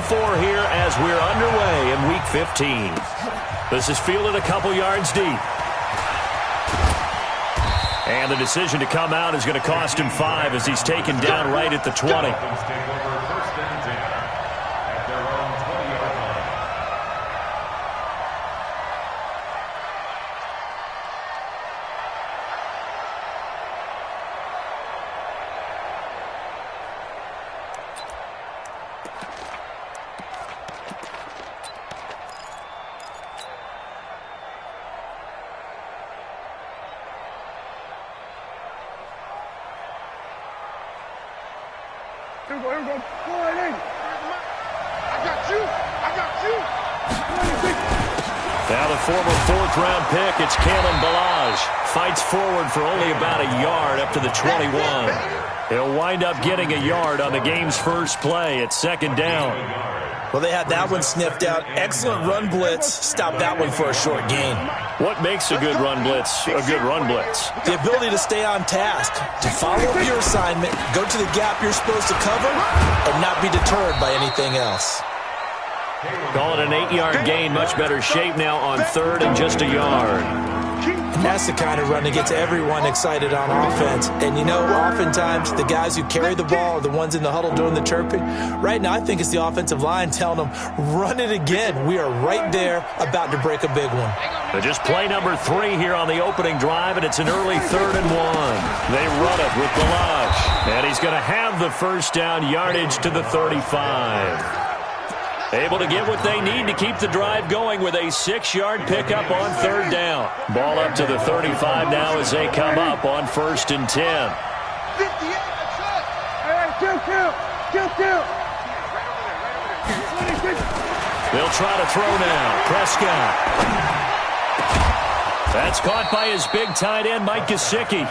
24 here as we're underway in Week 15. This is fielded a couple yards deep. And the decision to come out is going to cost him 5 as he's taken down right at the 20. Now the former fourth-round pick, it's Kalen Balaj. Fights forward for only about a yard up to the 21. He'll wind up getting a yard on the game's first play. It's second down. Well, they had that one sniffed out. Excellent run blitz. Stop that one for a short gain. What makes a good run blitz a good run blitz? The ability to stay on task, to follow up your assignment, go to the gap you're supposed to cover, and not be deterred by anything else. Call it an 8-yard gain. Much better shape now on third and just a yard. And that's the kind of run that gets everyone excited on offense. And, you know, oftentimes the guys who carry the ball are the ones in the huddle doing the chirping. Right now, I think it's the offensive line telling them, run it again. We are right there about to break a big one. Just play number 3 here on the opening drive, and it's an early 3rd and 1. They run it with Balaj. And he's going to have the first down, yardage to the 35. Able to get what they need to keep the drive going with a 6-yard pickup on third down. Ball up to the 35 now as they come up on 1st and 10. They'll try to throw now. Prescott. That's caught by his big tight end, Mike Gesicki.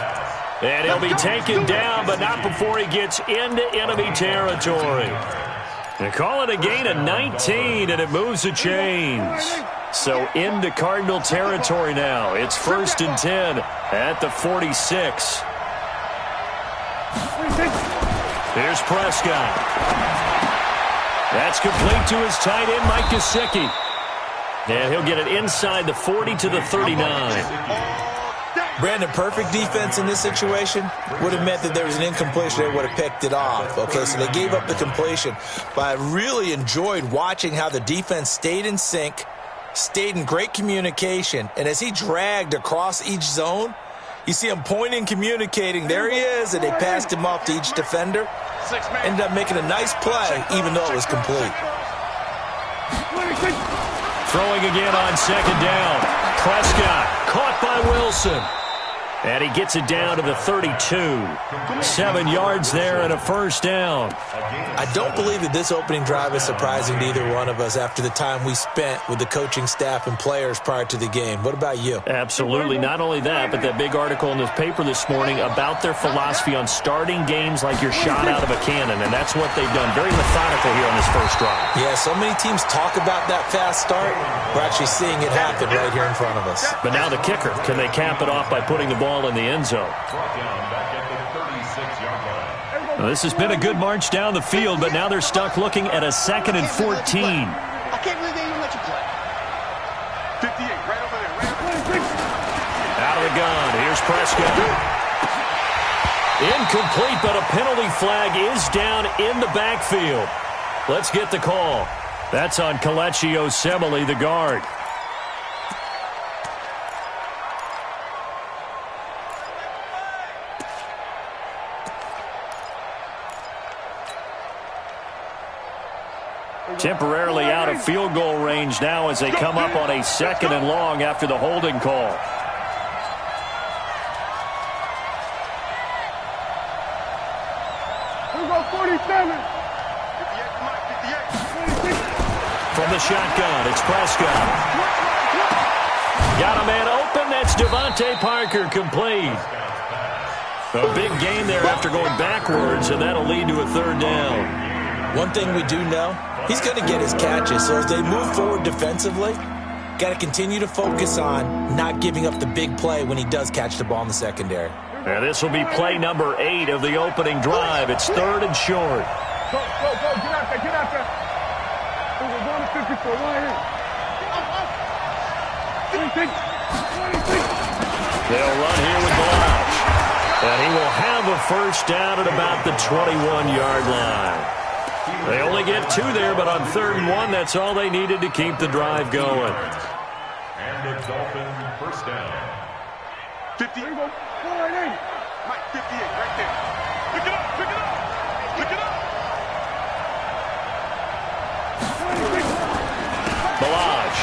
And he'll be taken down, but not before he gets into enemy territory. They call it a gain of 19, and it moves the chains. So into Cardinal territory now. It's 1st and 10 at the 46. Here's Prescott. That's complete to his tight end, Mike Gesicki. And he'll get it inside the 40 to the 39. Brandon, perfect defense in this situation would have meant that there was an incompletion. They would have picked it off. Okay, so they gave up the completion. But I really enjoyed watching how the defense stayed in sync, stayed in great communication. And as he dragged across each zone, you see him pointing, communicating. There he is, and they passed him off to each defender. Ended up making a nice play, even though it was complete. Throwing again on second down. Prescott caught by Wilson. And he gets it down to the 32. 7 yards there and a first down. I don't believe that this opening drive is surprising to either one of us after the time we spent with the coaching staff and players prior to the game. What about you? Absolutely. Not only that, but that big article in the paper this morning about their philosophy on starting games like you're shot out of a cannon. And that's what they've done. Very methodical here on this first drive. Yeah, so many teams talk about that fast start. We're actually seeing it happen right here in front of us. But now the kicker. Can they cap it off by putting the ball in the end zone? Well, this has been a good march down the field, but now they're stuck looking at a 2nd and 14. I can't believe they even let you play. 58, right over there. Out of the gun. Here's Prescott. Incomplete, but a penalty flag is down in the backfield. Let's get the call. That's on Kelechi Osemele, the guard. Temporarily out of field goal range now as they come up on a 2nd and long after the holding call. We'll go 47. From the shotgun, it's Prescott. Got a man open. That's Devontae Parker, complete. A big gain there after going backwards, and that'll lead to a 3rd down. One thing we do know, he's going to get his catches. So as they move forward defensively, got to continue to focus on not giving up the big play when he does catch the ball in the secondary. And this will be play number 8 of the opening drive. It's 3rd and short. Go, get out there. They'll run here with Blanche. And he will have a first down at about the 21-yard line. They only get 2 there, but on 3rd and 1, that's all they needed to keep the drive going. And the Dolphin first down. 50. Mike, 58, right there. Pick it up, pick it up, pick it up. Balaj.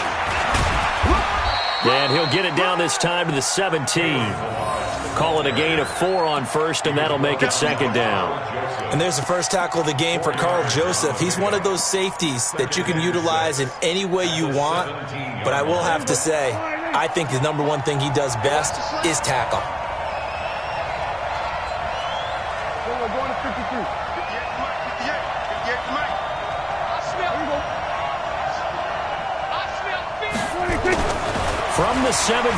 And he'll get it down this time to the 17. Call it a gain of 4 on first, and that'll make it 2nd down. And there's the first tackle of the game for Carl Joseph. He's one of those safeties that you can utilize in any way you want. But I will have to say, I think the number one thing he does best is tackle. We're going to 52. 58 Mike, 58 Mike. From the 17,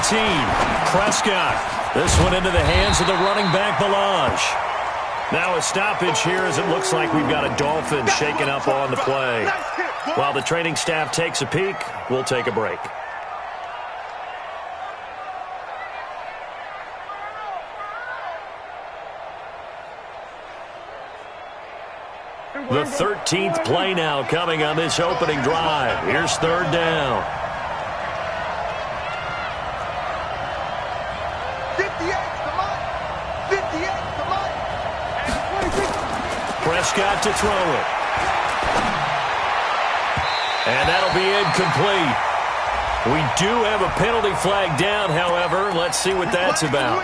Prescott. This one into the hands of the running back, Balaj. Now a stoppage here as it looks like we've got a Dolphin shaken up on the play. While the training staff takes a peek, we'll take a break. The 13th play now coming on this opening drive. Here's 3rd down. 58, come on. 58, come on. Prescott to throw it. And that'll be incomplete. We do have a penalty flag down, however. Let's see what that's about.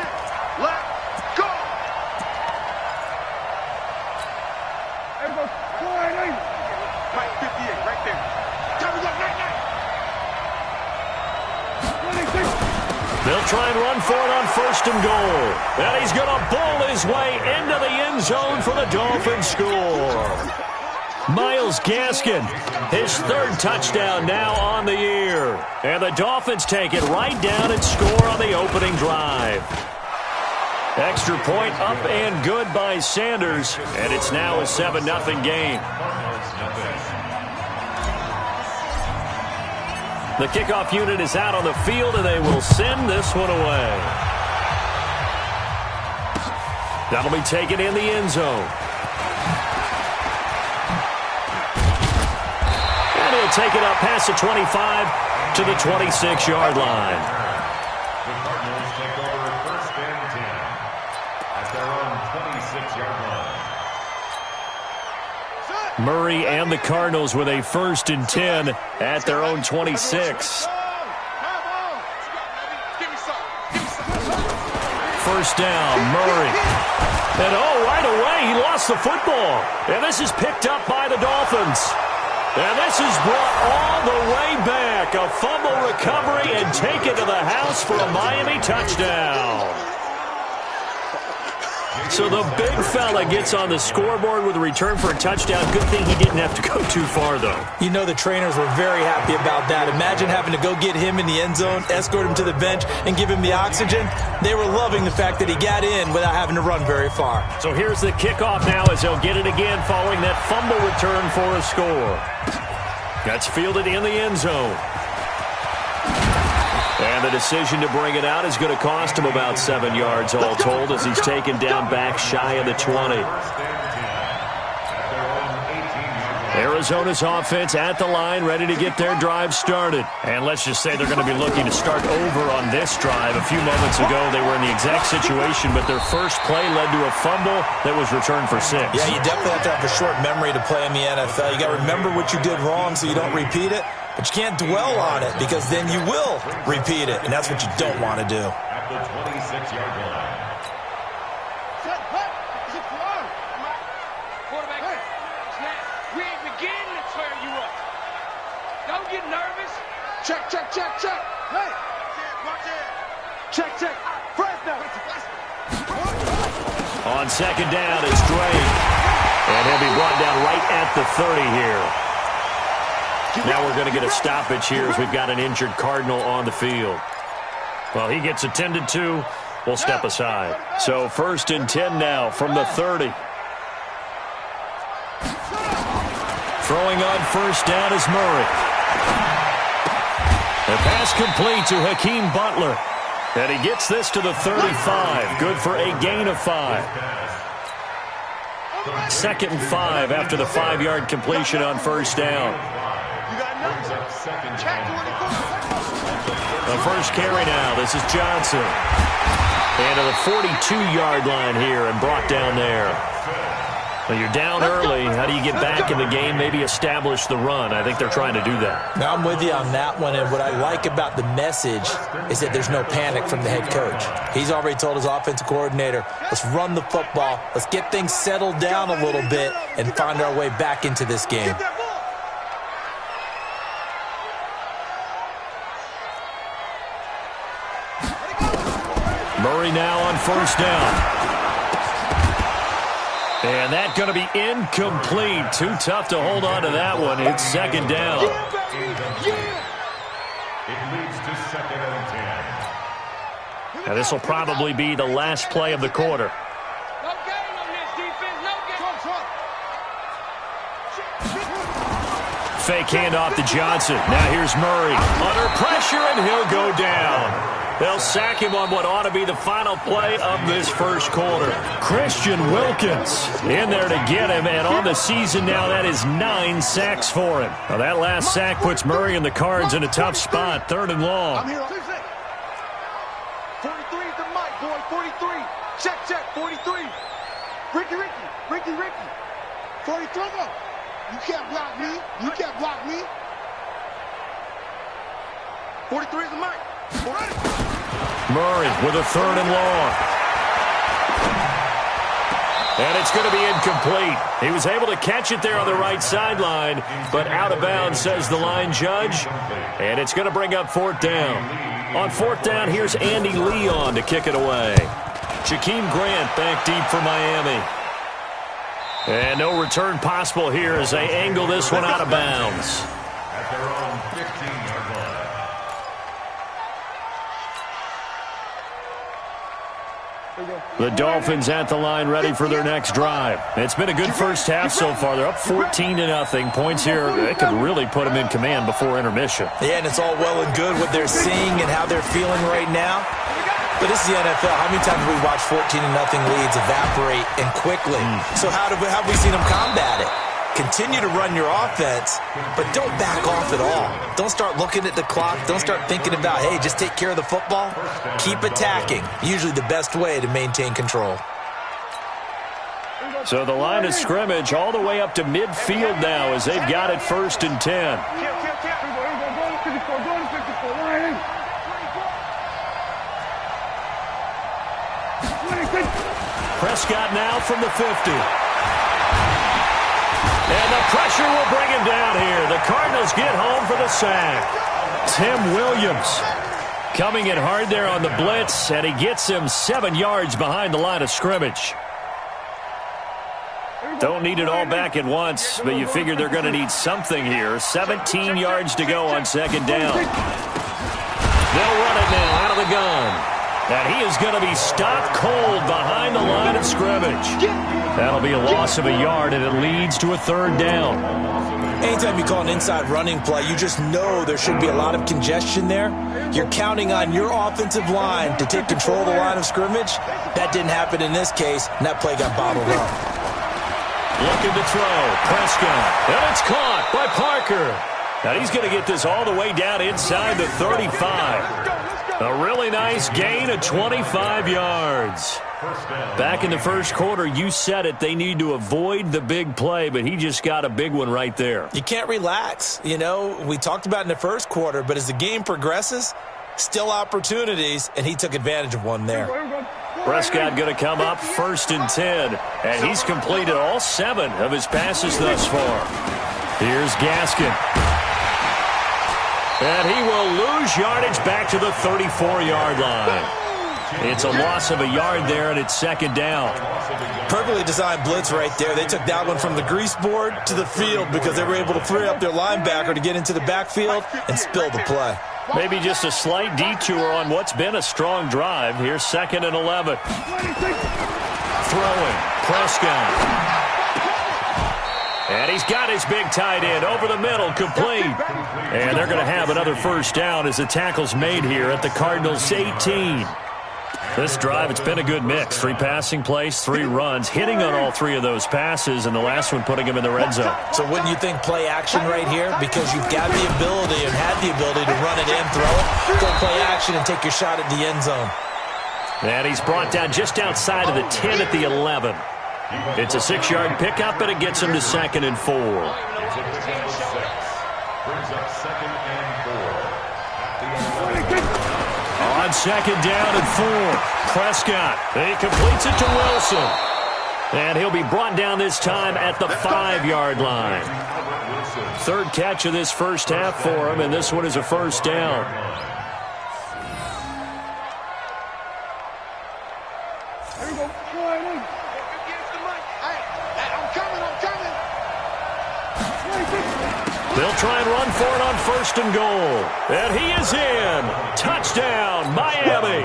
Let's go. Mike, 58, right there. Time to go, night. They'll try and run for it on 1st and goal. And he's going to bowl his way into the end zone for the Dolphins score. Myles Gaskin, his 3rd touchdown now on the year. And the Dolphins take it right down and score on the opening drive. Extra point up and good by Sanders. And it's now a 7-0 game. The kickoff unit is out on the field, and they will send this one away. That'll be taken in the end zone. And he'll take it up past the 25 to the 26-yard line. The Cardinals take over 1st and 10 at their own 26-yard line. Murray and the Cardinals with a 1st and 10 at their own 26. First down, Murray. And right away, he lost the football. And this is picked up by the Dolphins. And this is brought all the way back. A fumble recovery and taken to the house for a Miami touchdown. So the big fella gets on the scoreboard with a return for a touchdown. Good thing he didn't have to go too far, though. You know the trainers were very happy about that. Imagine having to go get him in the end zone, escort him to the bench, and give him the oxygen. They were loving the fact that he got in without having to run very far. So here's the kickoff now as they'll get it again following that fumble return for a score. That's fielded in the end zone. And the decision to bring it out is going to cost him about 7 yards all told as he's taken down back shy of the 20. Arizona's offense at the line, ready to get their drive started. And let's just say they're going to be looking to start over on this drive. A few moments ago, they were in the exact situation, but their first play led to a fumble that was returned for 6. Yeah, you definitely have to have a short memory to play in the NFL. You got to remember what you did wrong so you don't repeat it. But you can't dwell on it because then you will repeat it, and that's what you don't want to do. At the 26-yard line. Quarterback, snap. We ain't beginning to tear you up. Don't get nervous. Check. Hey. Watch it. Check. Fresh now. On 2nd down, it's Drake. And he'll be brought down right at the 30 here. Now we're going to get a stoppage here as we've got an injured Cardinal on the field. Well, he gets attended to. We'll step aside. So 1st and 10 now from the 30. Throwing on 1st down is Murray. The pass complete to Hakeem Butler. And he gets this to the 35. Good for a gain of 5. 2nd and 5 after the 5-yard completion on first down. The first carry now. This is Johnson. And to the 42-yard line here and brought down there. Well, you're down early. How do you get back in the game, maybe establish the run? I think they're trying to do that. Now, I'm with you on that one, and what I like about the message is that there's no panic from the head coach. He's already told his offensive coordinator, let's run the football, let's get things settled down a little bit and find our way back into this game. Murray now on first down. And that's going to be incomplete. Too tough to hold on to that one. It's 2nd down. It leads to 2nd and 10. Now this will probably be the last play of the quarter. No gain on this defense. No gain. Fake handoff to Johnson. Now here's Murray. Under pressure, and he'll go down. They'll sack him on what ought to be the final play of this first quarter. Christian Wilkins in there to get him, and on the season now, that is 9 sacks for him. Now that last sack puts Murray and the Cards in a tough spot, 3rd and long. I'm here. 43 is the mic, boy. 43. Check. 43. Ricky. 43. You can't block me. 43 is the mic. Murray with a 3rd and long. And it's going to be incomplete. He was able to catch it there on the right sideline, but out of bounds, says the line judge. And it's going to bring up 4th down. On 4th down, here's Andy Leon to kick it away. Jakeem Grant back deep for Miami. And no return possible here as they angle this one out of bounds. At their own 15-yard line. The Dolphins at the line ready for their next drive. It's been a good first half so far. They're up 14-0. Points here, they could really put them in command before intermission. Yeah, and it's all well and good what they're seeing and how they're feeling right now. But this is the NFL. How many times have we watched 14-0 leads evaporate and quickly? So how have we seen them combat it? Continue to run your offense, but don't back off at all. Don't start looking at the clock. Don't start thinking about, hey, just take care of the football. Keep attacking. Usually the best way to maintain control. So the line of scrimmage all the way up to midfield now as they've got it 1st and 10. Prescott now from the 50. And the pressure will bring him down here. The Cardinals get home for the sack. Tim Williams coming in hard there on the blitz, and he gets him 7 yards behind the line of scrimmage. Don't need it all back at once, but you figure they're going to need something here. 17 yards to go on 2nd down. They'll run it now out of the gun. And he is going to be stopped cold behind the line of scrimmage. That'll be a loss of a yard, and it leads to a 3rd down. Anytime you call an inside running play, you just know there should be a lot of congestion there. You're counting on your offensive line to take control of the line of scrimmage. That didn't happen in this case, and that play got bottled up. Looking to throw. Prescott. And it's caught by Parker. Now he's going to get this all the way down inside the 35. A really nice gain of 25 yards. Back in the first quarter, you said it, they need to avoid the big play, but he just got a big one right there. You can't relax. You know, we talked about in the first quarter, but as the game progresses, still opportunities, and he took advantage of one there. Prescott going to come up 1st and 10, and he's completed all 7 of his passes thus far. Here's Gaskin. And he will lose yardage back to the 34-yard line. It's a loss of a yard there, and it's 2nd down. Perfectly designed blitz right there. They took that one from the grease board to the field because they were able to free up their linebacker to get into the backfield and spill the play. Maybe just a slight detour on what's been a strong drive. Here's 2nd and 11. Throwing. Prescott. And he's got his big tight end over the middle, complete. And they're going to have another first down as the tackle's made here at the Cardinals' 18. This drive, it's been a good mix. 3 passing plays, 3 runs, hitting on all 3 of those passes, and the last one putting him in the red zone. So wouldn't you think play action right here? Because you've got the ability and had the ability to run it in, throw it, go play action, and take your shot at the end zone. And he's brought down just outside of the 10 at the 11. It's a 6-yard pickup, and it gets him to 2nd and 4. Brings up 2nd and 4. On 2nd down and 4, Prescott. He completes it to Wilson. And he'll be brought down this time at the 5-yard line. 3rd catch of this first half for him, and this one is a first down. They'll try and run for it on 1st and goal. And he is in. Touchdown, Miami.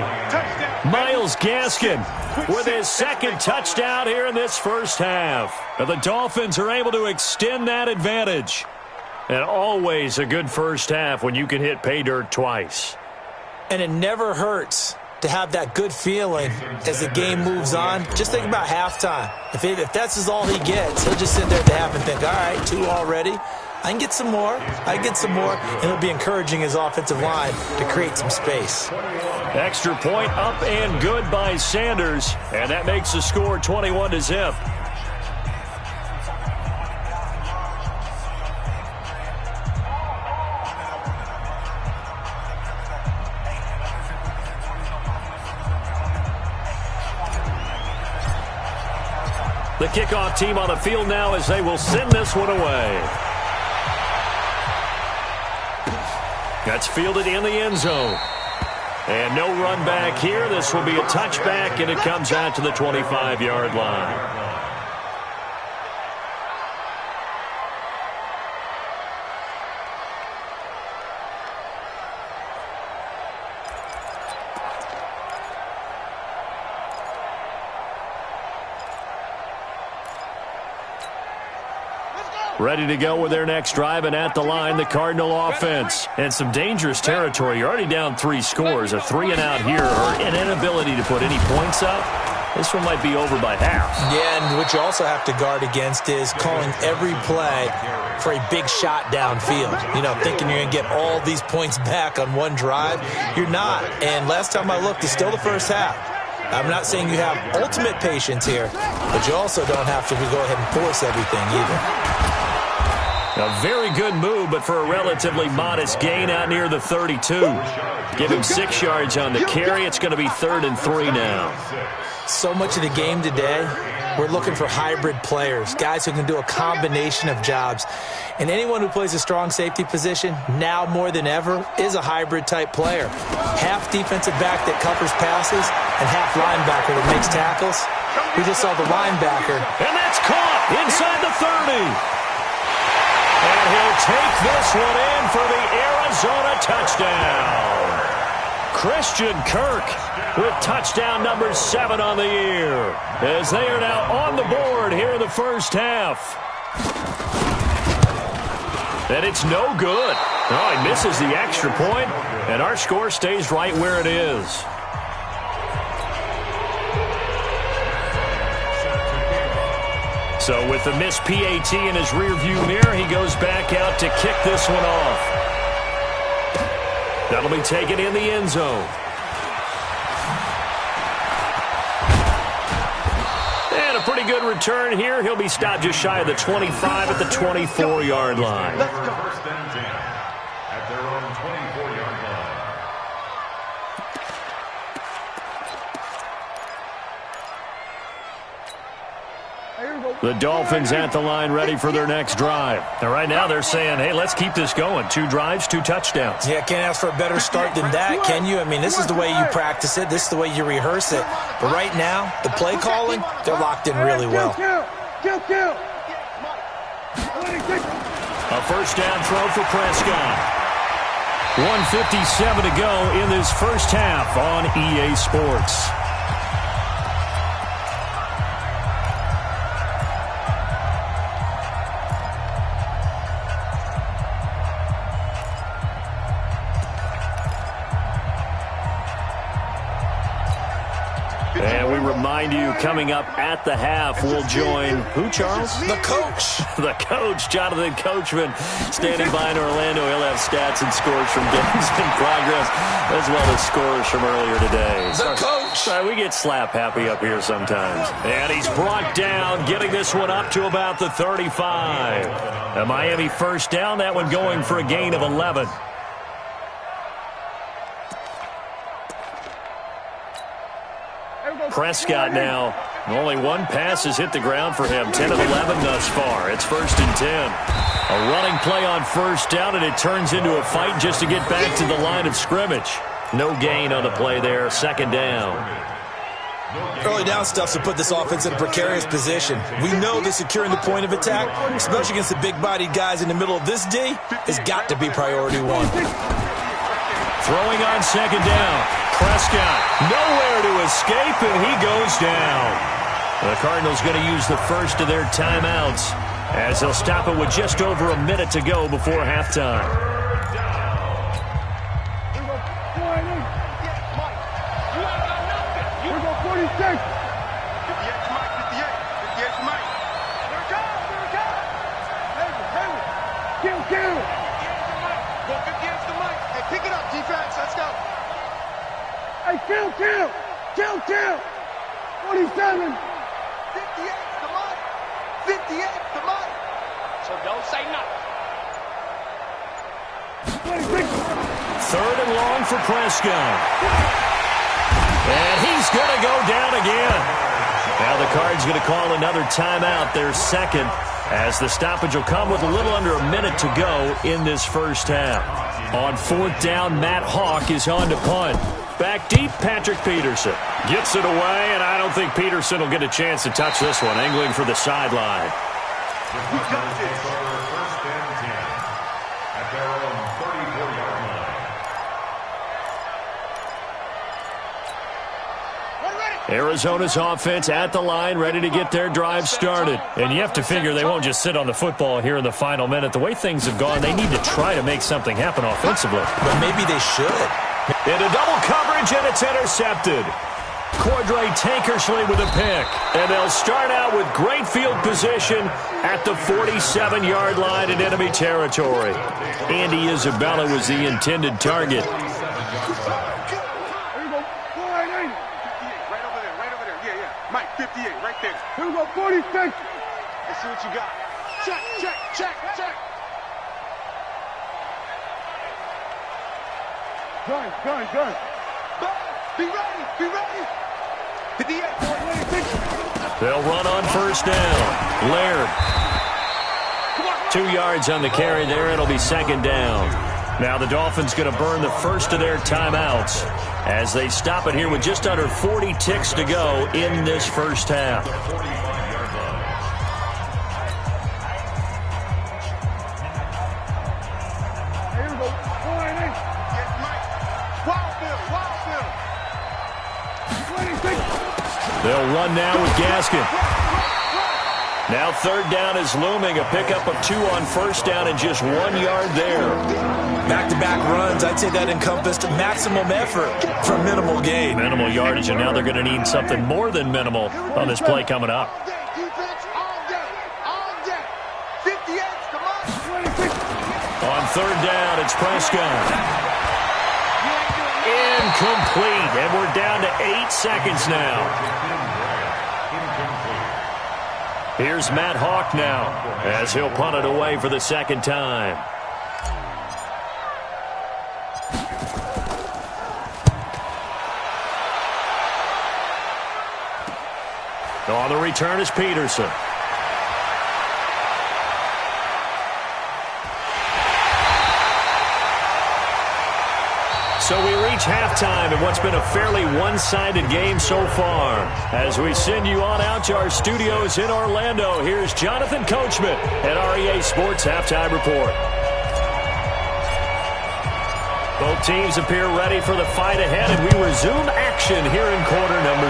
Myles Gaskin with his 2nd touchdown here in this first half. And the Dolphins are able to extend that advantage. And always a good first half when you can hit pay dirt twice. And it never hurts to have that good feeling as the game moves on. Just think about halftime. If that's all he gets, he'll just sit there at the half and think, all right, 2 already. I can get some more. And he'll be encouraging his offensive line to create some space. Extra point up and good by Sanders. And that makes the score 21-0. The kickoff team on the field now as they will send this one away. That's fielded in the end zone. And no run back here. This will be a touchback, and it comes out to the 25-yard line. Ready to go with their next drive, and at the line, the Cardinal offense. And some dangerous territory. You're already down 3 scores. A 3-and-out here, or an inability to put any points up. This one might be over by half. Yeah, and what you also have to guard against is calling every play for a big shot downfield. Thinking you're going to get all these points back on one drive. You're not. And last time I looked, it's still the first half. I'm not saying you have ultimate patience here, but you also don't have to go ahead and force everything either. A very good move, but for a relatively modest gain out near the 32. Give him 6 yards on the carry. It's going to be 3rd and 3 now. So much of the game today, we're looking for hybrid players, guys who can do a combination of jobs. And anyone who plays a strong safety position, now more than ever, is a hybrid-type player. Half defensive back that covers passes and half linebacker that makes tackles. We just saw the linebacker. And that's caught inside the 30. And he'll take this one in for the Arizona touchdown. Christian Kirk with touchdown number 7 on the year, as they are now on the board here in the first half. And it's no good. Oh, he misses the extra point, and our score stays right where it is. So with the missed PAT in his rearview mirror, he goes back out to kick this one off. That'll be taken in the end zone. And a pretty good return here. He'll be stopped just shy of the 25 at the 24-yard line. First and 10 at their own 24-yard line. The Dolphins at the line ready for their next drive. And right now they're saying, hey, let's keep this going. 2 drives, 2 touchdowns. Yeah, can't ask for a better start than that, can you? I mean, this is the way you practice it. This is the way you rehearse it. But right now, the play calling, they're locked in really well. A first down throw for Prescott. 1:57 to go in this first half on EA Sports. remind you, coming up at the half, we'll join who, Charles? The coach. The coach, Jonathan Coachman, standing by in Orlando. He'll have stats and scores from games in progress, as well as scores from earlier today. The coach. Sorry, we get slap happy up here sometimes. And he's brought down, getting this one up to about the 35. A Miami first down, that one going for a gain of 11. Prescott now. Only one pass has hit the ground for him. 10 of 11 thus far. It's 1st and 10. A running play on first down, and it turns into a fight just to get back to the line of scrimmage. No gain on the play there. 2nd down. Early down stuff to put this offense in a precarious position. We know that securing the point of attack, especially against the big-bodied guys in the middle of this D, has got to be priority one. Throwing on 2nd down. Prescott nowhere to escape, and he goes down. The Cardinals going to use the first of their timeouts as they'll stop it with just over a minute to go before halftime. Here we go, 46. 58 to Mike, 58 to Mike. There it goes. Kill. Go 58 to Mike. Hey, pick it up, defense. Let's go. Hey, kill. 47. 58 to Mike. 58 to Mike. So don't say nothing. 26. 3rd and long for Prescott. And he's going to go down again. Now the Cards going to call another timeout, their second, as the stoppage will come with a little under a minute to go in this first half. On 4th down, Matt Hawk is on to punt. Back deep, Patrick Peterson. Gets it away, and I don't think Peterson will get a chance to touch this one. Angling for the sideline. Arizona's offense at the line, ready to get their drive started. And you have to figure they won't just sit on the football here in the final minute. The way things have gone, they need to try to make something happen offensively. But maybe they should. Into double coverage, and it's intercepted. Cordray Tankersley with a pick. And they'll start out with great field position at the 47-yard line in enemy territory. Andy Isabella was the intended target. Mike, 58, right there. Here we go, 46. Let's see what you got. Check. Gun. Be ready. 58. They'll run on first down. Laird. 2 yards on the carry there. It'll be 2nd down. Now the Dolphins going to burn the first of their timeouts as they stop it here with just under 40 ticks to go in this first half. Here we go. Wild Bill. 26. They'll run now with Gaskin. Now 3rd down is looming. A pickup of 2 on first down and just 1 yard there. Back-to-back runs, I'd say that encompassed maximum effort for minimal gain. Minimal yardage, and now they're going to need something more than minimal on this play coming up. On 3rd down, it's Prescott. Incomplete, and we're down to 8 seconds now. Here's Matt Hawk now as he'll punt it away for the 2nd time. On the return is Peterson. So we reach halftime in what's been a fairly one-sided game so far. As we send you on out to our studios in Orlando, here's Jonathan Coachman at REA Sports Halftime Report. Both teams appear ready for the fight ahead, and we resume action here in quarter number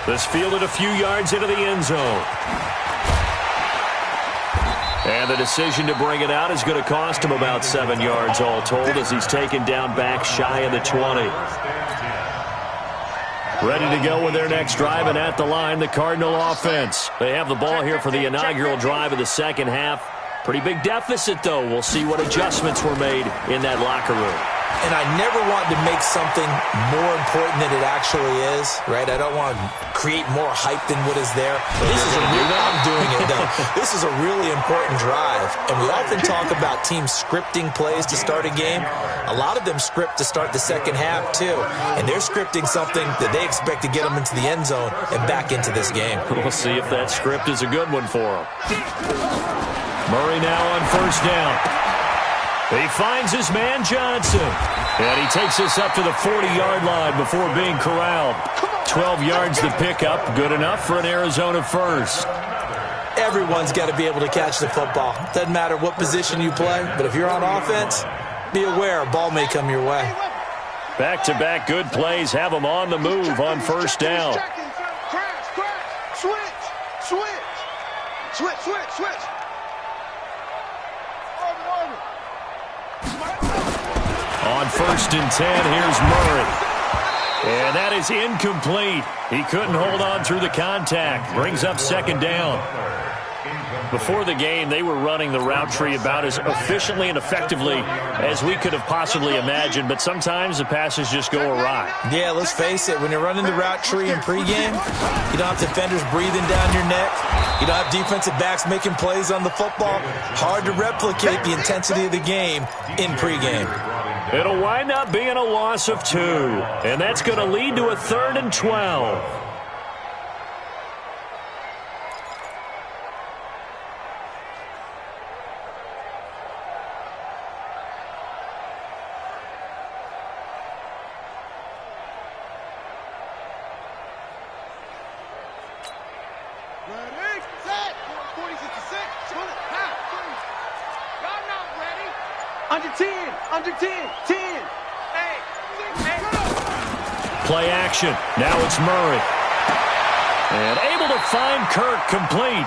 3. This fielded a few yards into the end zone. And the decision to bring it out is going to cost him about 7 yards all told as he's taken down back shy of the 20. Ready to go with their next drive, and at the line, the Cardinal offense. They have the ball here for the inaugural drive of the second half. Pretty big deficit, though. We'll see what adjustments were made in that locker room. And I never want to make something more important than it actually is, right? I don't want to create more hype than what is there. This is I'm doing it, though. This is a really important drive. And we often talk about teams scripting plays to start a game. A lot of them script to start the second half, too. And they're scripting something that they expect to get them into the end zone and back into this game. We'll see if that script is a good one for them. Murray now on first down. He finds his man Johnson. And he takes us up to the 40-yard line before being corralled. 12 yards to pick up. Good enough for an Arizona first. Everyone's got to be able to catch the football. Doesn't matter what position you play, but if you're on offense, be aware a ball may come your way. Back-to-back good plays have them on the move on first down. Switch. On first and 10, here's Murray. And that is incomplete. He couldn't hold on through the contact. Brings up second down. Before the game, they were running the route tree about as efficiently and effectively as we could have possibly imagined, but sometimes the passes just go awry. Yeah, let's face it. When you're running the route tree in pregame, you don't have defenders breathing down your neck. You don't have defensive backs making plays on the football. Hard to replicate the intensity of the game in pregame. It'll wind up being a loss of 2, and that's going to lead to a 3rd and 12. Under 10. 10. Hey. Play action. Now it's Murray. And able to find Kirk complete.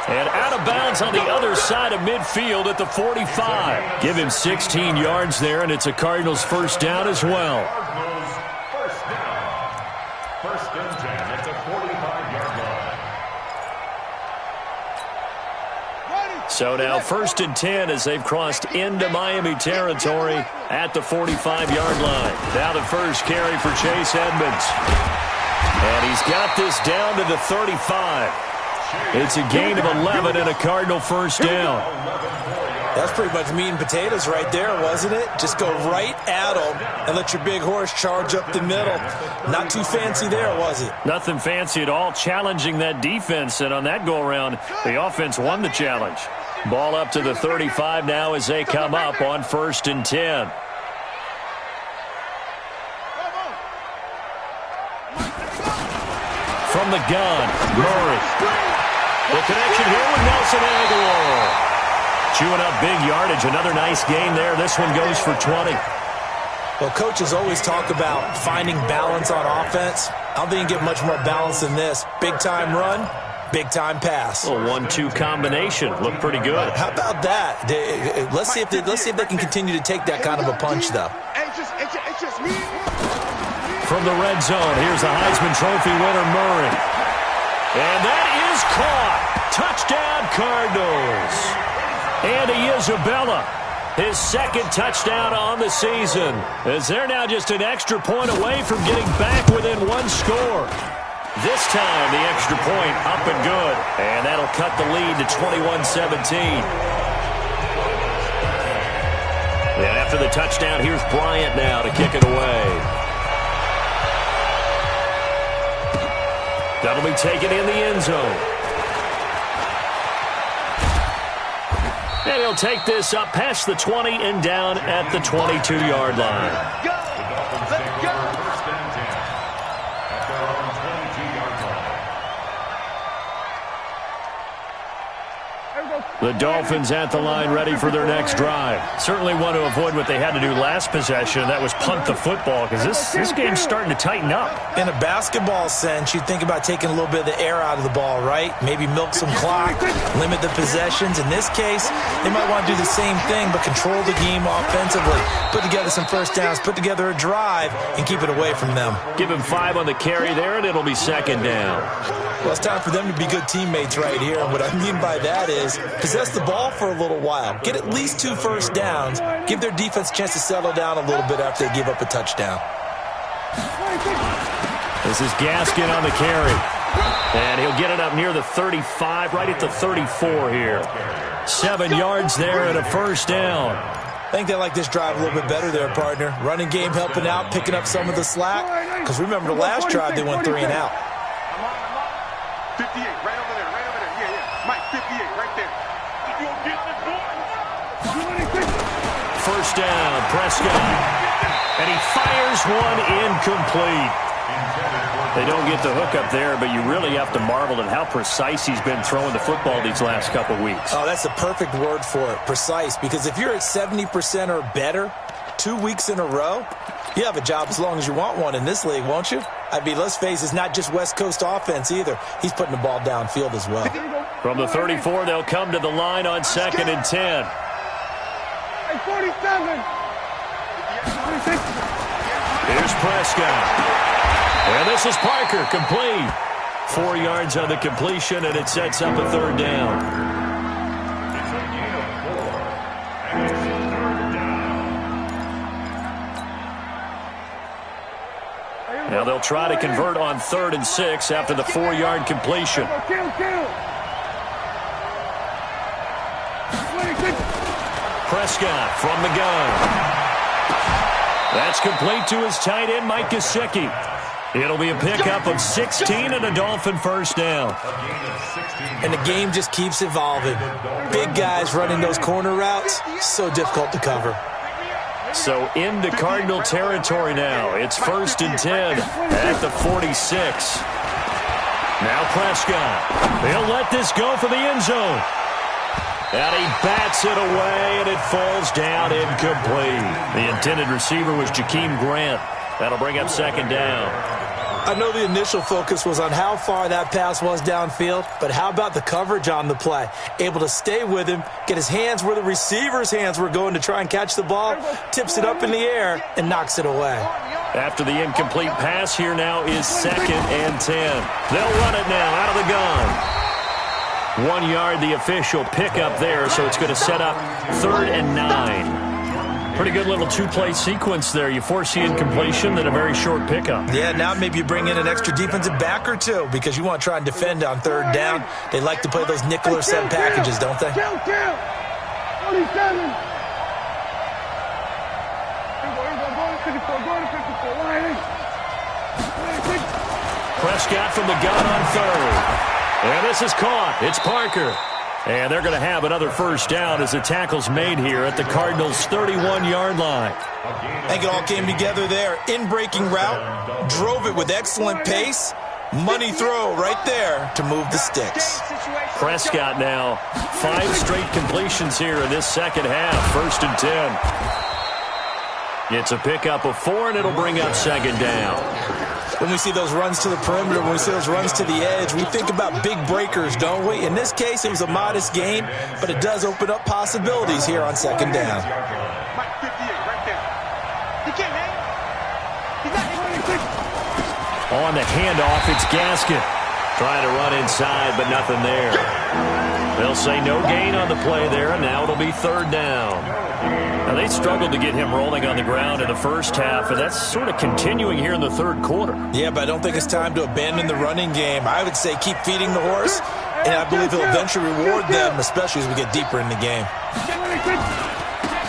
And out of bounds on the other side of midfield at the 45. Give him 16 yards there, and it's a Cardinals first down as well. First down. First and 10 at the 45-yard line. So now first and 10 as they've crossed into Miami territory at the 45-yard line. Now the first carry for Chase Edmonds. And he's got this down to the 35. It's a gain of 11 and a Cardinal first down. That's pretty much meat and potatoes right there, wasn't it? Just go right at them and let your big horse charge up the middle. Not too fancy there, was it? Nothing fancy at all, challenging that defense. And on that go-around, the offense won the challenge. Ball up to the 35 now as they come up on first and 10. From the gun, Murray. The connection here with Nelson Aguilar. Chewing up big yardage. Another nice gain there. This one goes for 20. Well, coaches always talk about finding balance on offense. I don't think you get much more balance than this. Big-time run, big-time pass. A 1-2 combination. Looked pretty good. How about that? Let's see if they can continue to take that kind of a punch, though. From the red zone, here's the Heisman Trophy winner, Murray. And that is caught. Touchdown, Cardinals. Andy Isabella, his second touchdown on the season, as they're now just an extra point away from getting back within one score. This time, the extra point up and good, and that'll cut the lead to 21-17. And after the touchdown, here's Bryant now to kick it away. That'll be taken in the end zone. And he'll take this up past the 20 and down at the 22-yard line. First and 10 at their own 22-yard line. There we go. The Dolphins at the line ready for their next drive. Certainly want to avoid what they had to do last possession. That was punt the football because this game's starting to tighten up. In a basketball sense, you think about taking a little bit of the air out of the ball, right? Maybe milk some clock, limit the possessions. In this case, they might want to do the same thing but control the game offensively. Put together some first downs, put together a drive, and keep it away from them. Give him 5 on the carry there, and it'll be second down. Well, it's time for them to be good teammates right here. And what I mean by that is possess the ball for a little while. Get at least 2 first downs. Give their defense a chance to settle down a little bit after they give up a touchdown. This is Gaskin on the carry. And he'll get it up near the 35, right at the 34 here. 7 yards there and a first down. I think they like this drive a little bit better there, partner. Running game helping out, picking up some of the slack. Because remember, the last drive they went 3 and out. 58, right over there, right over there. Yeah. Mike, 58, right there. You gonna get the boy? First down, Prescott. And he fires one incomplete. They don't get the hook up there, but you really have to marvel at how precise he's been throwing the football these last couple weeks. Oh, that's the perfect word for it, precise. Because if you're at 70% or better 2 weeks in a row, you have a job as long as you want one in this league, won't you? I mean, let's face it, it's not just West Coast offense either. He's putting the ball downfield as well. From the 34, they'll come to the line on 2nd and 10. Hey, 47. Here's Prescott. And this is Parker, complete. 4 yards on the completion, and it sets up a third down. It's a gain of 4. And it's third down. Now they'll try to convert on 3rd and 6 after the 4-yard completion. Prescott from the gun. That's complete to his tight end, Mike Gesicki. It'll be a pickup of 16 and a Dolphin first down. And the game just keeps evolving. Big guys running those corner routes, so difficult to cover. So into Cardinal territory now. It's 1st and 10 at the 46. Now Prescott. He'll let this go for the end zone. And he bats it away, and it falls down incomplete. The intended receiver was Jakeem Grant. That'll bring up 2nd down. I know the initial focus was on how far that pass was downfield, but how about the coverage on the play? Able to stay with him, get his hands where the receiver's hands were going to try and catch the ball, tips it up in the air, and knocks it away. After the incomplete pass, here now is 2nd and 10. They'll run it now out of the gun. 1 yard, the official pickup there, so it's going to set up 3rd and 9. Pretty good little 2-play sequence there. You force the incompletion, then a very short pickup. Yeah, now maybe you bring in an extra defensive back or 2 because you want to try and defend on 3rd down. They like to play those nickel or sub packages, don't they? 47. Prescott from the gun on 3rd. And this is caught. It's Parker. And they're going to have another first down as the tackle's made here at the Cardinals' 31-yard line. I think it all came together there. In-breaking route, drove it with excellent pace. Money throw right there to move the sticks. Prescott now, 5 straight completions here in this second half. 1st and 10. It's a pickup of 4, and it'll bring up 2nd down. When we see those runs to the perimeter, when we see those runs to the edge, we think about big breakers, don't we? In this case, it was a modest gain, but it does open up possibilities here on 2nd down. Mike, 58, right there. He can't hang. He's not. On the handoff, it's Gaskin. Trying to run inside, but nothing there. They'll say no gain on the play there, and now it'll be 3rd down. Now, they struggled to get him rolling on the ground in the first half, and that's sort of continuing here in the 3rd quarter. Yeah, but I don't think it's time to abandon the running game. I would say keep feeding the horse, and I believe he'll eventually reward them, especially as we get deeper in the game.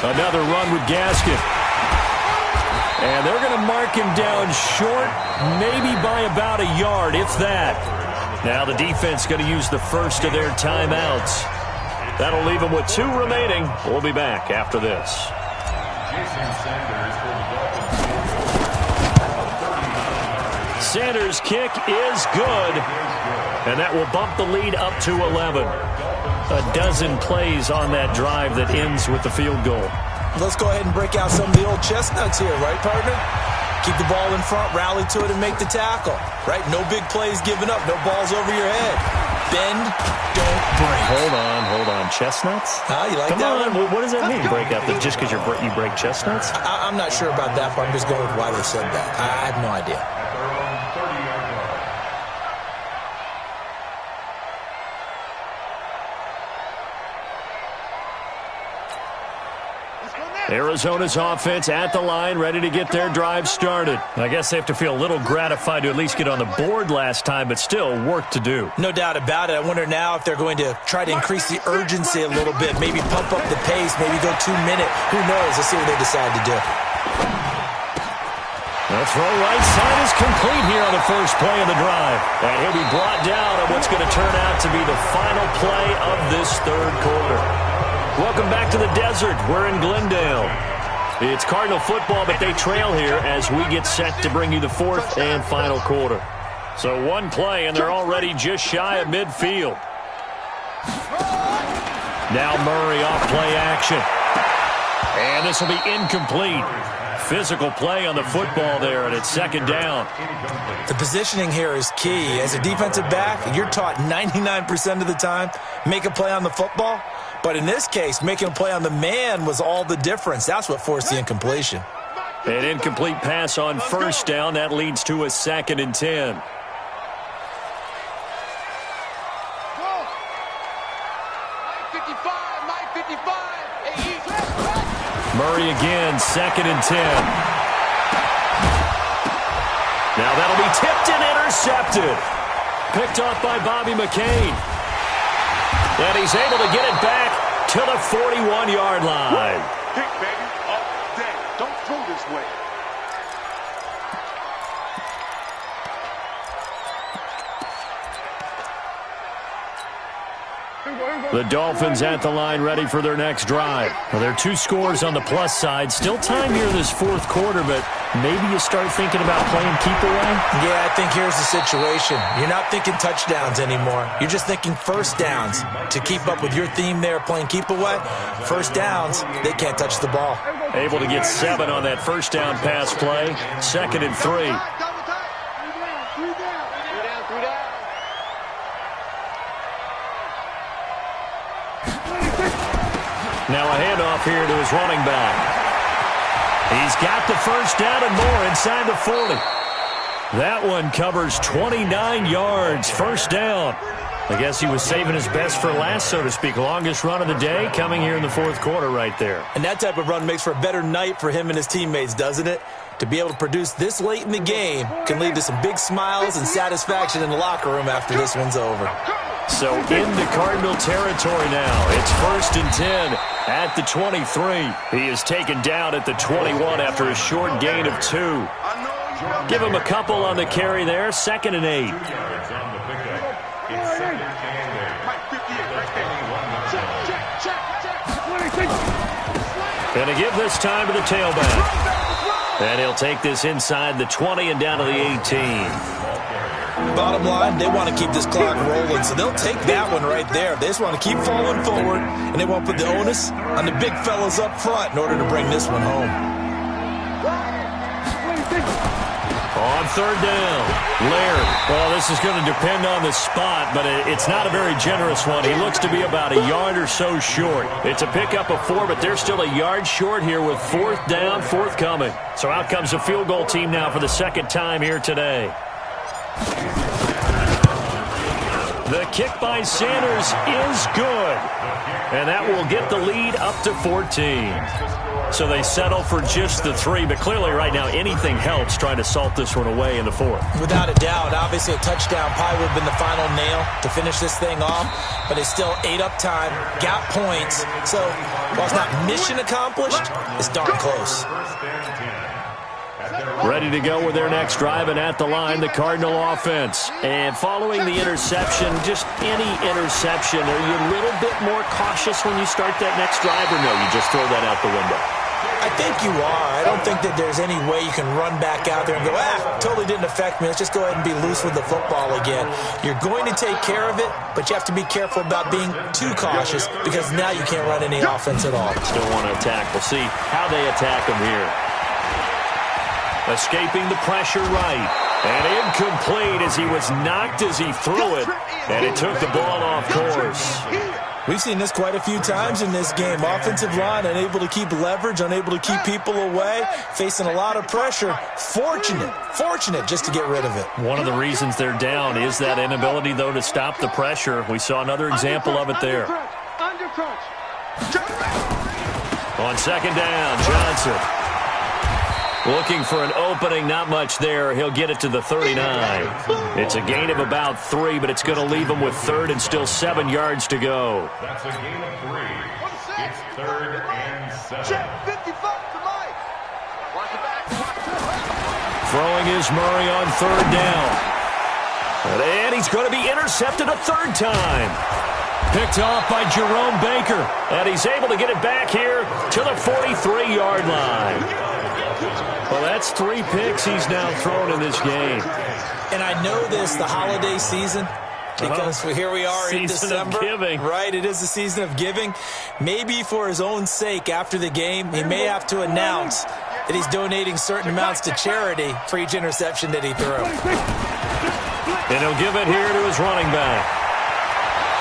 Another run with Gaskin. And they're going to mark him down short, maybe by about a yard, if that. Now the defense going to use the first of their timeouts. That'll leave them with 2 remaining. We'll be back after this. Sanders' kick is good, and that will bump the lead up to 11. a dozen plays on that drive that ends with the field goal. Let's go ahead and break out some of the old chestnuts here, right, partner? Keep the ball in front, rally to it, and make the tackle, right? No big plays given up, no balls over your head. Bend, don't break. Hold on. Chestnuts? You like Come that on. one? What does that mean, break out? Just because you break chestnuts? I'm not sure about that, but I'm just going with why they said that. I have no idea. Arizona's offense at the line, ready to get their drive started. I guess they have to feel a little gratified to at least get on the board last time, but still work to do. No doubt about it. I wonder now if they're going to try to increase the urgency a little bit, maybe pump up the pace, maybe go 2-minute. Who knows? Let's see what they decide to do. The throw right side is complete here on the first play of the drive. And he'll be brought down on what's going to turn out to be the final play of this third quarter. Welcome back to the desert. We're in Glendale. It's Cardinal football, but they trail here as we get set to bring you the fourth and final quarter. So one play, and they're already just shy of midfield. Now Murray off play action. And this will be incomplete. Physical play on the football there, and it's second down. The positioning here is key. As a defensive back, you're taught 99% of the time, make a play on the football. But in this case, making a play on the man was all the difference. That's what forced the incompletion. An incomplete pass on first down. That leads to a 2nd and 10. Murray again, 2nd and 10. Now that'll be tipped and intercepted. Picked off by Bobby McCain. And he's able to get it back to the 41-yard line. Pick, baby, all day. Don't throw this way. The Dolphins at the line ready for their next drive. Well, there are 2 scores on the plus side. Still time here this fourth quarter, but maybe you start thinking about playing keep away? Yeah, I think here's the situation. You're not thinking touchdowns anymore. You're just thinking first downs. To keep up with your theme there, playing keep away, first downs, they can't touch the ball. Able to get 7 on that first down pass play. 2nd and 3. Now a handoff here to his running back. He's got the first down and more inside the 40. That one covers 29 yards. First down. I guess he was saving his best for last, so to speak. Longest run of the day coming here in the fourth quarter right there. And that type of run makes for a better night for him and his teammates, doesn't it? To be able to produce this late in the game can lead to some big smiles and satisfaction in the locker room after this one's over. So into Cardinal territory now. It's 1st and 10 at the 23. He is taken down at the 21 after a short gain of 2. Give him a couple on the carry there. 2nd and 8. Going to give this time to the tailback. And he'll take this inside the 20 and down to the 18. Bottom line, they want to keep this clock rolling, so they'll take that one right there. They just want to keep falling forward, and they won't put the onus on the big fellas up front in order to bring this one home. On 3rd down, Laird. Well, this is going to depend on the spot, but it's not a very generous one. He looks to be about a yard or so short. It's a pickup of 4, but they're still a yard short here with 4th down, forthcoming. So out comes the field goal team now for the 2nd time here today. The kick by Sanders is good. And that will get the lead up to 14. So they settle for just the 3, but clearly right now anything helps trying to salt this one away in the 4th. Without a doubt, obviously a touchdown probably would have been the final nail to finish this thing off, but it's still 8 up time, got points, so while it's not mission accomplished, it's darn close. Ready to go with their next drive, and at the line, the Cardinal offense. And following the interception, just any interception, are you a little bit more cautious when you start that next drive, or no, you just throw that out the window? I think you are. I don't think that there's any way you can run back out there and go, totally didn't affect me. Let's just go ahead and be loose with the football again. You're going to take care of it, but you have to be careful about being too cautious because now you can't run any offense at all. Still want to attack. We'll see how they attack him here. Escaping the pressure right. And incomplete as he was knocked as he threw it. And it took the ball off course. We've seen this quite a few times in this game. Offensive line unable to keep leverage, unable to keep people away, facing a lot of pressure. Fortunate just to get rid of it. One of the reasons they're down is that inability, though, to stop the pressure. We saw another example of it there. On second down, Johnson. Looking for an opening, not much there. He'll get it to the 39. It's a gain of about 3, but it's going to leave him with third and still 7 yards to go. That's a gain of 3. It's 3rd and 7. Throwing is Murray on third down. And he's going to be intercepted a third time. Picked off by Jerome Baker. And he's able to get it back here to the 43-yard line. Well, that's 3 picks he's now thrown in this game. And I know this, the holiday season, because here we are in December. Season of giving. Right, it is the season of giving. Maybe for his own sake, after the game, he may have to announce that he's donating certain amounts to charity for each interception that he threw. And he'll give it here to his running back.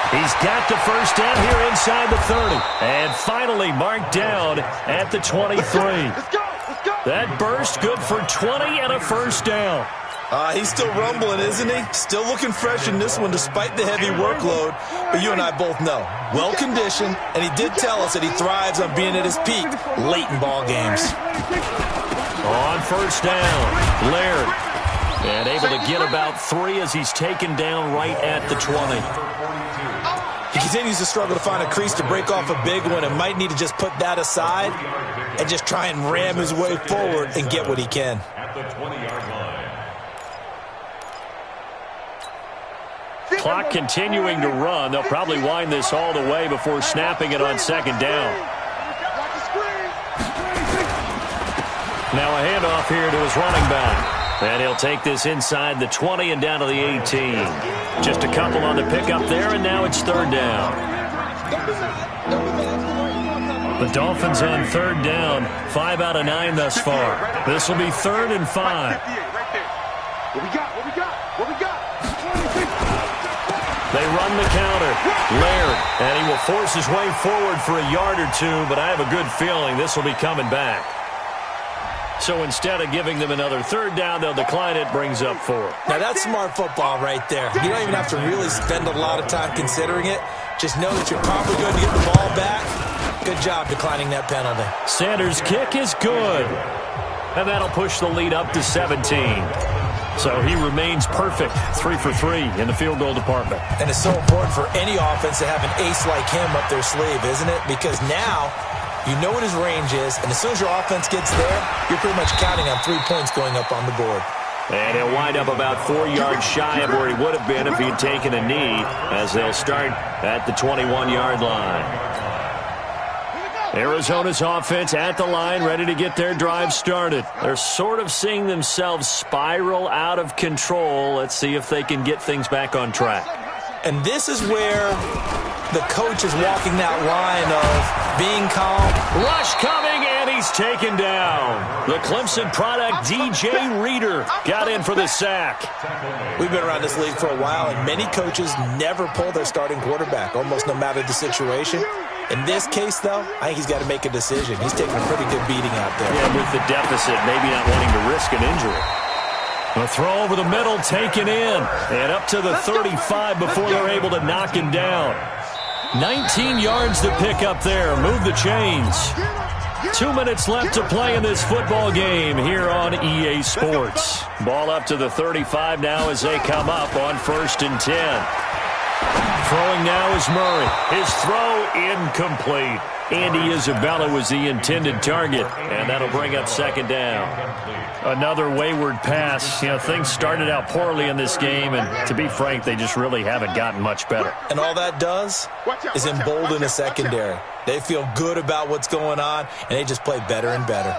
He's got the first down here inside the 30. And finally marked down at the 23. That burst good for 20 and a first down. He's still rumbling, isn't he? Still looking fresh in this one despite the heavy workload. But you and I both know, well-conditioned, and he did tell us that he thrives on being at his peak late in ball games. On first down, Laird. And able to get about 3 as he's taken down right at the 20. He continues to struggle to find a crease to break off a big one and might need to just put that aside and just try and ram his way forward and get what he can. At the 20-yard line. Clock continuing to run. They'll probably wind this all the way before snapping it on second down. Now a handoff here to his running back. And he'll take this inside the 20 and down to the 18. Just a couple on the pickup there, and now it's third down. The Dolphins on third down, 5 out of 9 thus far. This will be 3rd and 5. What we got? They run the counter. Laird, and he will force his way forward for a yard or 2, but I have a good feeling this will be coming back. So instead of giving them another third down, they'll decline it, brings up 4. Now that's smart football right there. You don't even have to really spend a lot of time considering it. Just know that you're probably going to get the ball back. Good job declining that penalty. Sanders' kick is good. And that'll push the lead up to 17. So he remains perfect, 3 for 3 in the field goal department. And it's so important for any offense to have an ace like him up their sleeve, isn't it? Because now you know what his range is, and as soon as your offense gets there, you're pretty much counting on 3 points going up on the board. And he'll wind up about 4 yards shy of where he would have been if he had taken a knee, as they'll start at the 21-yard line. Arizona's offense at the line, ready to get their drive started. They're sort of seeing themselves spiral out of control. Let's see if they can get things back on track. And this is where the coach is walking that line of being calm. Rush coming, and he's taken down. The Clemson product, DJ Reader, got in for the sack. We've been around this league for a while, and many coaches never pull their starting quarterback, almost no matter the situation. In this case, though, I think he's got to make a decision. He's taking a pretty good beating out there. Yeah, with the deficit, maybe not wanting to risk an injury. The throw over the middle, taken in, and up to the 35 before they're able to knock him down. 19 yards to pick up there. Move the chains. 2 minutes left to play in this football game here on EA Sports. Ball up to the 35 now as they come up on 1st and 10. Throwing now is Murray. His throw incomplete. Andy Isabella was the intended target, and that'll bring up second down. Another wayward pass. You know, things started out poorly in this game, and to be frank, they just really haven't gotten much better. And all that does is embolden the secondary. They feel good about what's going on, and they just play better and better.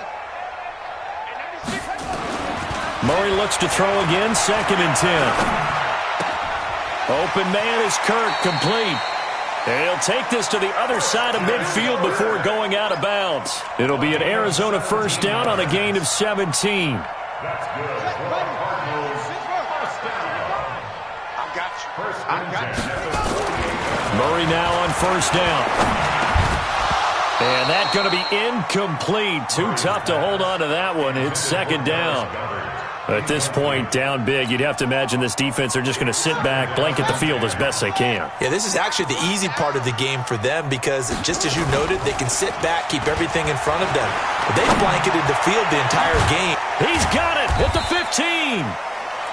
Murray looks to throw again, 2nd and 10. Open man is Kirk, complete. And he'll take this to the other side of midfield before going out of bounds. It'll be an Arizona first down on a gain of 17. I got you. Murray now on first down. And that's going to be incomplete. Too tough to hold on to that one. It's second down. At this point, down big, you'd have to imagine this defense are just going to sit back, blanket the field as best they can. Yeah, this is actually the easy part of the game for them because, just as you noted, they can sit back, keep everything in front of them. But they blanketed the field the entire game. He's got it at the 15.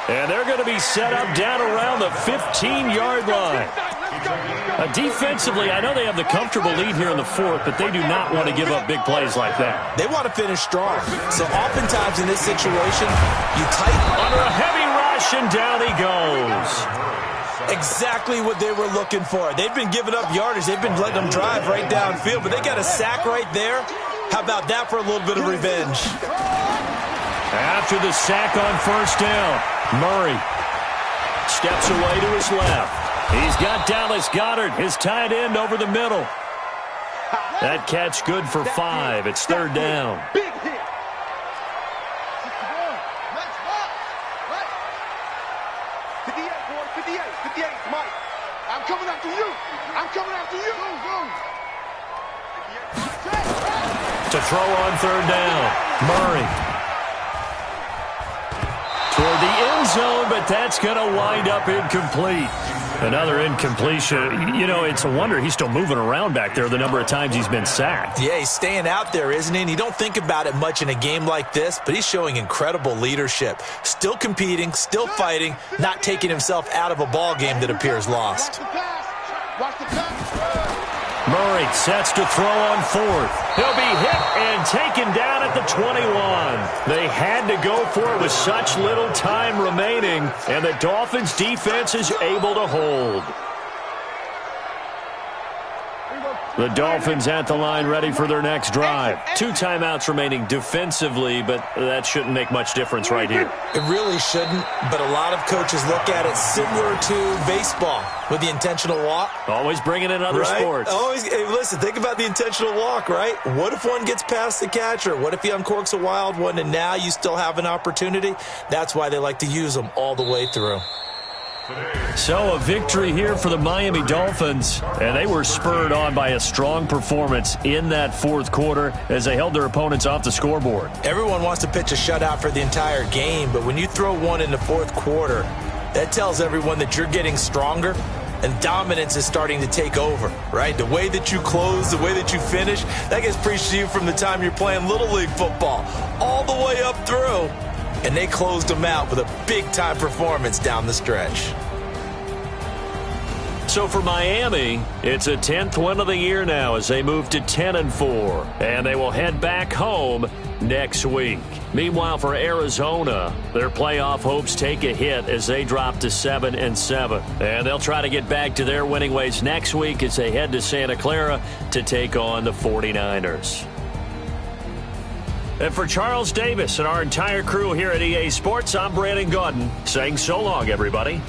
And they're going to be set up down around the 15-yard line. Defensively, I know they have the comfortable lead here in the 4th, but they do not want to give up big plays like that. They want to finish strong. So oftentimes in this situation, you tighten. Under a heavy rush, and down he goes. Exactly what they were looking for. They've been giving up yardage. They've been letting them drive right downfield, but they got a sack right there. How about that for a little bit of revenge? After the sack on first down, Murray steps away to his left. He's got Dallas Goedert, his tight end, over the middle. That catch good for 5. It's 3rd down. Big hit. Nice 58, Mike. I'm coming after you. I'm coming after you. To throw on 3rd down, Murray. Toward the end zone, but that's going to wind up incomplete. Another incompletion. You know, it's a wonder he's still moving around back there the number of times he's been sacked. Yeah, he's staying out there, isn't he? And you don't think about it much in a game like this, but he's showing incredible leadership. Still competing, still fighting, not taking himself out of a ball game that appears lost. Watch the pass. Murray sets to throw on 4th. He'll be hit and taken down at the 21. They had to go for it with such little time remaining, and the Dolphins' defense is able to hold. The Dolphins at the line ready for their next drive. 2 timeouts remaining defensively, but that shouldn't make much difference right here. It really shouldn't, but a lot of coaches look at it similar to baseball with the intentional walk. Always bringing in other sports. Always, hey, listen, think about the intentional walk, right? What if one gets past the catcher? What if he uncorks a wild one and now you still have an opportunity? That's why they like to use them all the way through. So a victory here for the Miami Dolphins, and they were spurred on by a strong performance in that 4th quarter as they held their opponents off the scoreboard. Everyone wants to pitch a shutout for the entire game, but when you throw one in the 4th quarter, that tells everyone that you're getting stronger and dominance is starting to take over, right? The way that you close, the way that you finish, that gets preached to you from the time you're playing Little League football all the way up through. And they closed them out with a big-time performance down the stretch. So for Miami, it's a 10th win of the year now as they move to 10-4. And they will head back home next week. Meanwhile, for Arizona, their playoff hopes take a hit as they drop to 7-7. And they'll try to get back to their winning ways next week as they head to Santa Clara to take on the 49ers. And for Charles Davis and our entire crew here at EA Sports, I'm Brandon Gaudin saying so long, everybody.